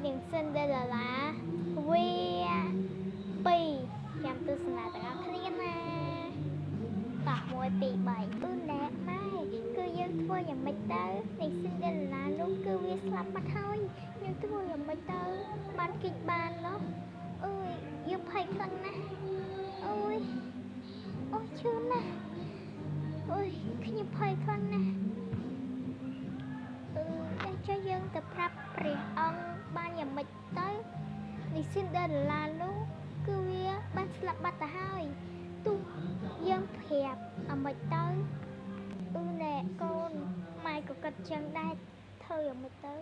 những Cinderella vi pi chăm tư sna tao khơi na tọt môi pi bảy đẹp mai cứ dân thuaอย่างไม่เตอnhững Cinderella lúc cứ vi slap mặt thôi nhưng thuaอย่างไม่เตอban kịch ban đó ơi giúp hay khăn na ôi ôi chưa na ôi giúp hay khăn na để cho dân tập rap rì ông banอย่างไม่เตอnhững Cinderella lúc cứ vi ban slap mặt thôi tu dân phèp ởไม่เตอแน่con mai có cật chân đai thôi ởไม่เตอ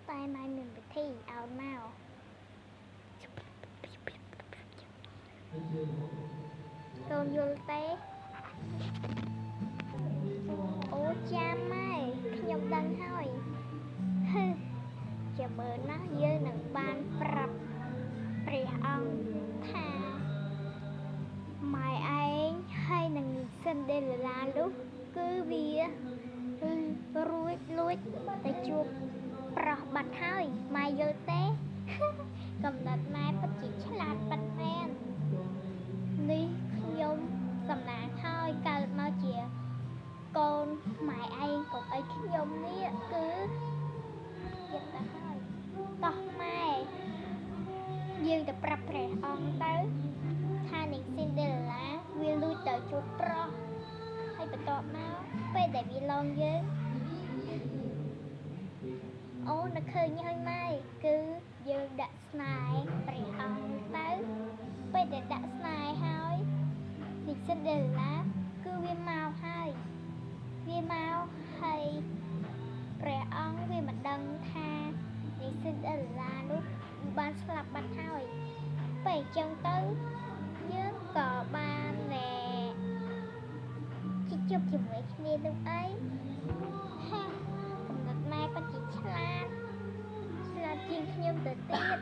tay mai mình phải thi ao nào con vô té cha mai nhông đăng thôi chờ bữa nó dơ nặng ban prap prì ông tha mai anh hay nặng Cinderella lúc cứ vía ruột lùi tay chuột prọ bạch hơi mai dơ té cầm đặt mai bắt chỉ chát bạch men đi nhung cầm nạn thôi cả mau chìa con mày anh cũng ấy nhung ní cứ giật ta hơi tóc mai dương tập rập rè on tới tha niệm Cinderella vi lui tới chuột pro hay bật tọt máu về để bị lon dơ nó khơi như hơi mai cứ dương đặt snai rè on tới về để đặt snai thôi niệm Cinderella cứ viêm màu hai viêm màu hay rè on vì mặt đằng tha niệm Cinderella lúc ban slap bạch thôi về chân tới nhớ cò ba nè chỉ chụp chụp với kia lúc ấy ha cầm đặt mai bắt chỉ chát là chiên nhôm tự tiết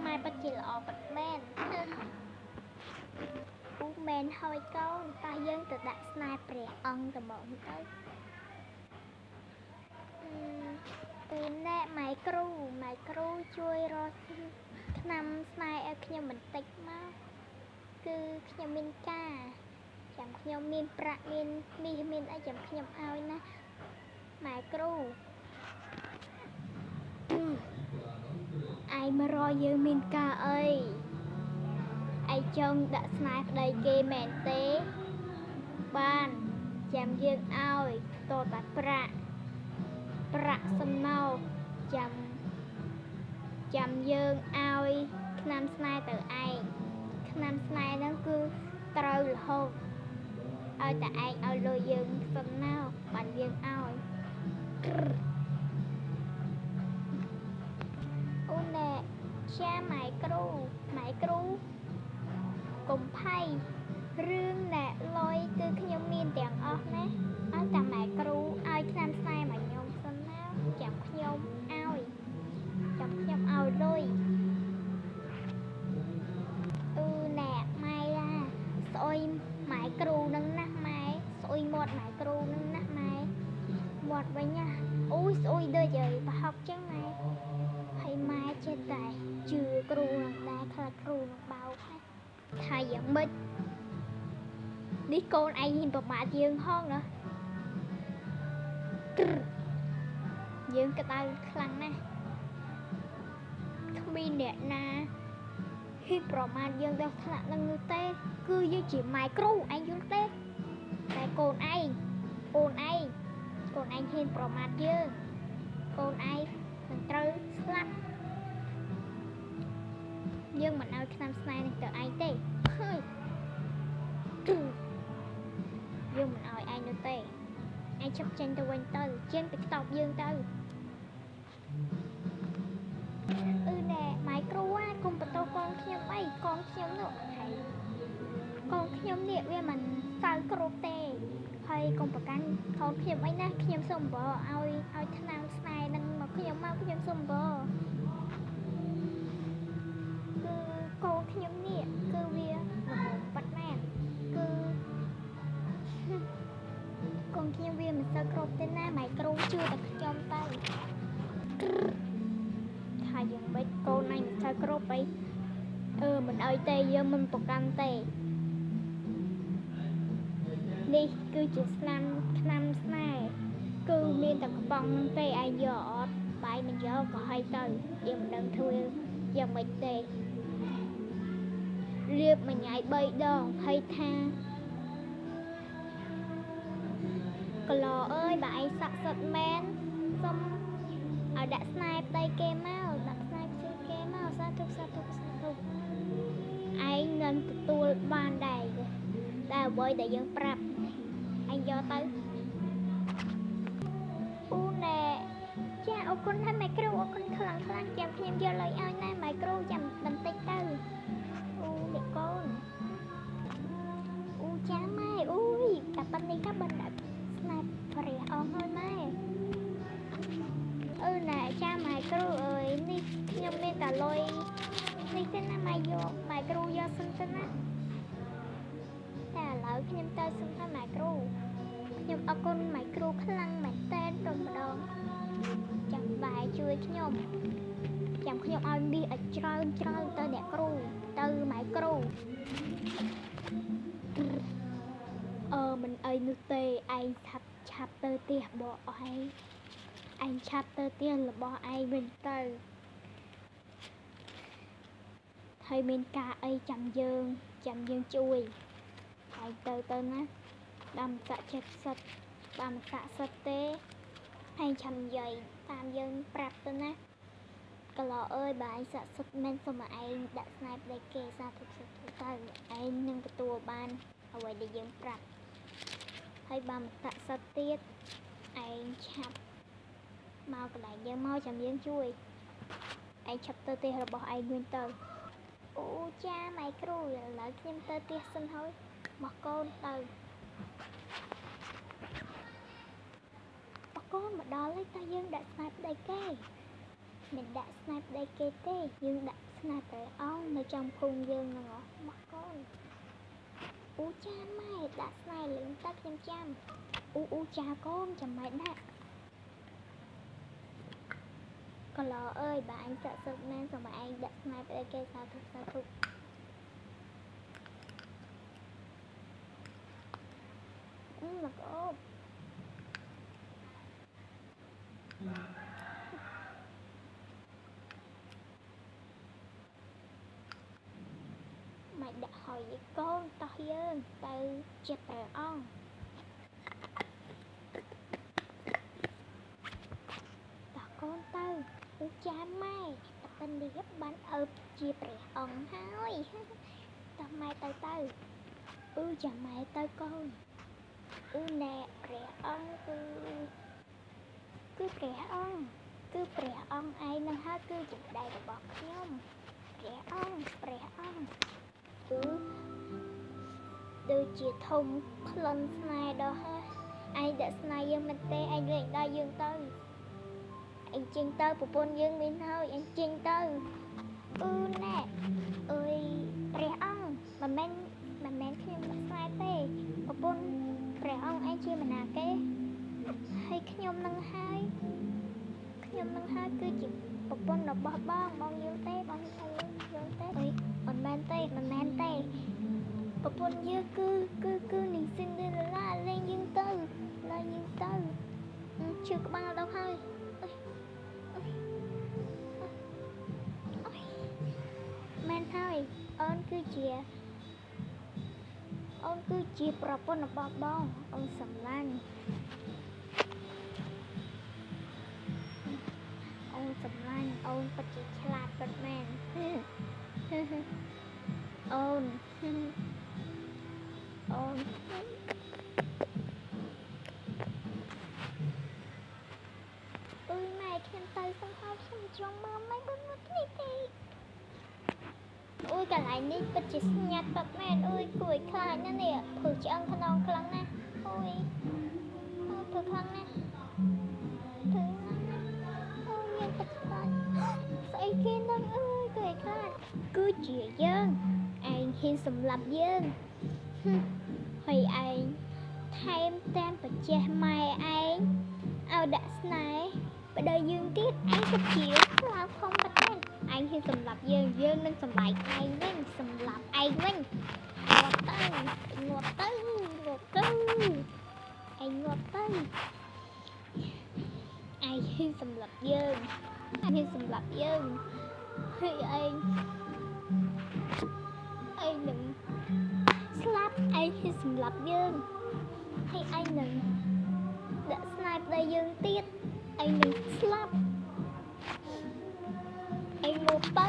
mai bắt chỉ lọ bạch men men hơi con ta dân từ đặt sniper ông từ mộng tới từ nè máy cru chui rồi nằm sniper kia mình tịch máu cứ kia min ca chẳng kia min pra min ai chẳng kia ao na máy cru ai mà rồi như min ca ơi ai trông đã sniper đầy kê mẹn tế ban chạm dương ơi tô tạt pra sân nâu chạm dương ơi nam sniper từ ai nam sniper nó cứ trâu là hôn ơi tại ai ơi lôi dương sân nâu bạn dương ơi nè cha mày cru cùng phay rương nè lôi cứ nhung miên tiền ớt nè ở tầng mẹ cru ai nam sai mà nhung xâm nào chậm nhung ao lôi nè mai ra xôi mãi cru nâng nát mai xôi một mãi cru nâng nát mai một với nha xôi đôi giờ bà học chẳng này hay mai trên tài chưa cru nâng đá thật cru nâng bao thay dẫn bích đi con ai nhìn bọc mạ dương hơn nữa dương cái tay khăn nè không bị nè na khi bọc mạ dương đâu thật là người tê cứ như chỉ mày cru anh dương tê tại con anh hiền bọc mạ dương con ai mình trừ slap nhưng mình ao tham sai này từ ai tê dương mình ơi ai nữa tê ai chấp tranh từ quanh tư trên tiktok dương tư nè máy cru á cùng bắt đầu con khiêm ấy con khiêm nữa con khiêm niệm với mình sao cru tê hay cùng bắt canh con khiêm ấy nè khiêm sông bờ ai tham sai nâng mà khiêm mau khiêm sông bờ con khiêm niệm cứ vía bắt mẹ cứ con khiêm viên mình sơ cột tên na mày cru chưa được trong គ្រប់អីមិនអោយទេយើងមិនប្រកាន់ទេនេះគឺជាស្នាមស្នេហ៍គឺមានតែកំប៉ុងហ្នឹងទេឯងយកអត់បាយមិនយកក៏ឲ្យទៅយើងមិនដឹងធ្វើយ៉ាងម៉េចទេលាបមួយថ្ងៃ3ដងហើយថាកឡអើយបើឯងស័ក្តិសិទ្ធមែនសុំឲ្យដាក់ស្នេហ៍ប្តីគេមកដាក់ស្នេហ៍ផ្សេងគេមកសាធុឯងនឹងទទួលបានដែរតែអ្វីដែលយើងប្រាប់ឯងយកទៅអូណែចាអរគុណហើយម៉ែគ្រូអរគុណខ្លាំងចាំខ្ញុំយកលុយឲ្យណាម៉ែគ្រូចាំបន្តិចទៅអូអ្នកកូនអូចាម៉ែអូយតែប៉ុណ្នេះក៏បានដាក់ស្នេហ៍ព្រះអង្គហើយម៉ែណែចាម៉ែគ្រូអើយនេះខ្ញុំមានតែលុយនេះទេណាម៉ែយកម៉ែគ្រូយកសិនទៅណាតែឥឡូវខ្ញុំទៅសុំឲ្យម៉ែគ្រូខ្ញុំអរគុណម៉ែគ្រូខ្លាំងមែនតើតែម្ដងចាំបាយជួយខ្ញុំចាំខ្ញុំឲ្យមាសឲ្យច្រើនទៅអ្នកគ្រូទៅម៉ែគ្រូមិនអីនោះទេឯងឆាប់ទៅផ្ទះបងឯងឆាប់ទៅផ្ទះរបស់ឯងវិញទៅហើយមានការអីចាំយើងជួយឯងទៅណាតាមស័ក្តិសិទ្ធតាមស័ក្តិសិទ្ធទេឯងឆាំនិយាយតាមយើងប្រាប់ទៅណាកឡអើយបើឯងស័ក្តិសិទ្ធមែនសូមឯងដាក់ស្នេហ៍ប្តីគេសាធុទៅឯងនឹងទទួលបានអ្វីដែលយើងប្រាប់ហើយបើមិនស័ក្តិសិទ្ធទៀតឯងឆាប់មកកន្លែងយើងមកចាំយើងជួយឯងឆាប់ទៅផ្ទះរបស់ឯងវិញទៅអូចាម៉ែគ្រូឥឡូវខ្ញុំទៅផ្ទះសិនហើយមកកូនទៅកូនមកដល់ហើយតើយើងដាក់ស្នេហ៍ប្តីគេមិនដាក់ស្នេហ៍ប្តីគេទេយើងដាក់ស្នេហ៍ព្រះអង្គនៅចំភូមិយើងហ្នឹងមកកូនអូចាម៉ែដាក់ស្នេហ៍លឿនទៅខ្ញុំចាំអូចាកូនចាំម៉ែដាក់កឡអើយបើឯងស័ក្តិសិទ្ធមែនសូមឯងដាក់ស្នេហ៍ប្តីគេសាធុមកអូនមិនដាក់ហើយកូនតោះយើងទៅជាព្រះអង្គតោះកូនទៅអូចាម៉ែតែនេះបានអើបជាព្រះអង្គហើយតោះម៉ែទៅចាំម៉ែទៅកូនណែព្រះអង្គគឺព្រះអង្គឯងនឹងហើយគឺជាម្ដាយរបស់ខ្ញុំព្រះអង្គដូចជាធំក្លិនស្នេហ៍ដល់ហើយឯងដាក់ស្នេហ៍យើងមិនទេឯងលេងដល់យើងទៅឯងចេញទៅប្រពន្ធយើងមានហើយឯងចេញទៅណែអើយព្រះអង្គមិនមែនខ្ញុំដាក់ស្នេហ៍ទេប្រពន្ធព្រះអង្គឯងជាមណាគេហើយខ្ញុំនឹងហើយគឺជាប្រពន្ធរបស់បងយើងទេបងថាយើងទេអីមិនមែនទេប្រពន្ធយើងគឺនីស៊ីនឌីរ៉ាឡាលេងយើងទៅឈឺក្បាលដល់ហើយមែនហើយអូនគឺជាប្រពន្ធរបស់បងអូនសម្លាញ់អូនពិតជាឆ្លាតពិតមែនអូនម៉ែខ្ញុំទៅសង្ហោខ្ញុំចង់មកម៉ែមិនមកនេះទេអូយកន្លែងនេះពិតជាស្ងាត់ពិតមែនអូយគួរឲ្យខ្លាចណាស់នេះព្រឺឆ្អឹងខ្នងខ្លាំងណាស់អូយព្រឺខ្លាំងណាស់អូយមានពិតខ្លាចស្អីគេនឹងអើយគួរឲ្យខ្លាចគឺជាយើងឯងហ៊ានសម្លាប់យើងហើយឯងថែមតាមបច្ចេះម៉ែឯងឲ្យដាក់ស្នេហ៍ប្តីយើងទៀតឯងពិតជាខ្លាំងផងពិតមែនឯងហ៊ាន សម្រាប់យើងនឹងសម្បែកឯងវិញសម្រាប់ឯងវិញងាប់ទៅឯងងាប់ទៅឯងងាប់ទៅឯងហ៊ានសម្រាប់យើងហើយឯងនឹងស្លាប់ឯងហ៊ានសម្រាប់យើងហើយឯងនឹងដាក់ស្នាយប្តីយើងទៀតឯងនឹងស្លាប់ឯងងាប់ទៅ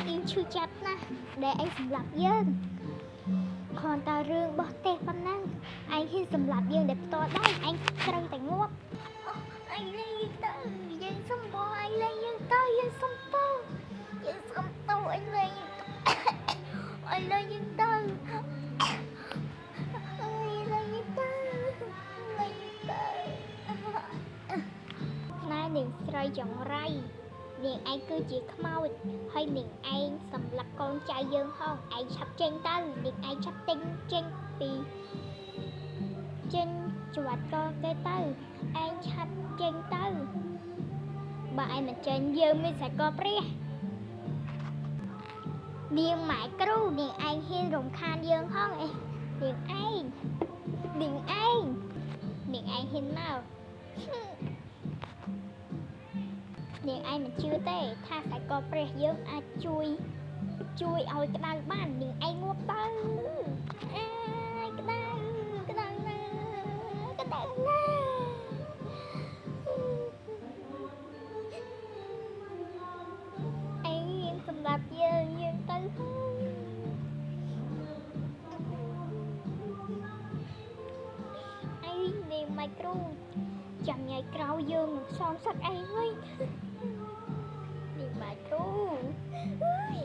យើងឈឺចាប់ណាស់ដែលឯងសម្លាប់យើងគ្រាន់តែរឿងបោះទេប៉ុណ្ណឹងឯងហ៊ានសម្លាប់យើងដែលផ្ទាល់ដៃឯងត្រូវតែងាប់ឯងលេងទៅយើងសុំបងឯងលេងយើងទៅយើងសុំទៅឯងលេងយើងទៅណែនាងស្រីចង្រៃនាងឯងគឺជាខ្មោចហើយនាងឯងសម្លាប់កូនចៅយើងហងឯងឆាប់ចេញទៅនាងឯងឆាប់ចេញពីចេញច្រវាត់កគេទៅឯងឆាប់ចេញទៅបើឯងមិនចេញយើងមានសាច់កព្រះនាងម៉ែគ្រូនាងឯងហ៊ានរំខានយើងហងនាងឯងហ៊ានមកនាងឯងមិនជឿទេថាសាច់កព្រះយើងអាចជួយឲ្យក្តៅបាននាងឯងងាប់ទៅក្តៅណាស់ឯងហ៊ានសម្រាប់យើងទៅឯងនាងម៉ែគ្រូចាំថ្ងៃក្រោយយើងនឹងសងសឹកឯងវិញនាងម៉ែគ្រូអើយ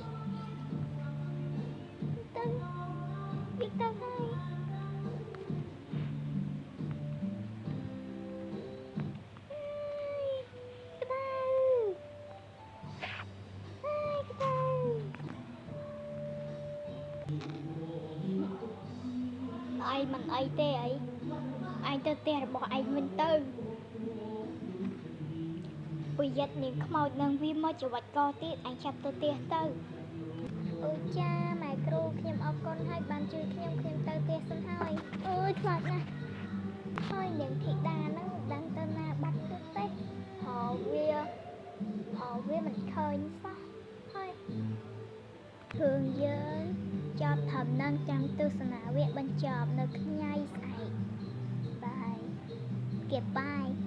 វាទៅហើយឯងមិនអីទេឯងទៅផ្ទះរបស់ឯងវិញទៅប្រយ័ត្ននាងខ្មោចនឹងវាមកច្រវាច់កទៀតឯងចាប់ទៅផ្ទះទៅអូចាម៉ែគ្រូខ្ញុំអរគុណហើយបានជួយខ្ញុំទៅផ្ទះសិនហើយអើយខ្លាចណាស់ហើយនាងធីតាហ្នឹងដឹងទៅណាបាត់ទៅទេវាមិនឃើញសោះហើយរឿងយើងចប់ត្រឹមនឹងចាំទស្សនាវគ្គបញ្ចប់នៅថ្ងៃស្អែកបាយ Goodbye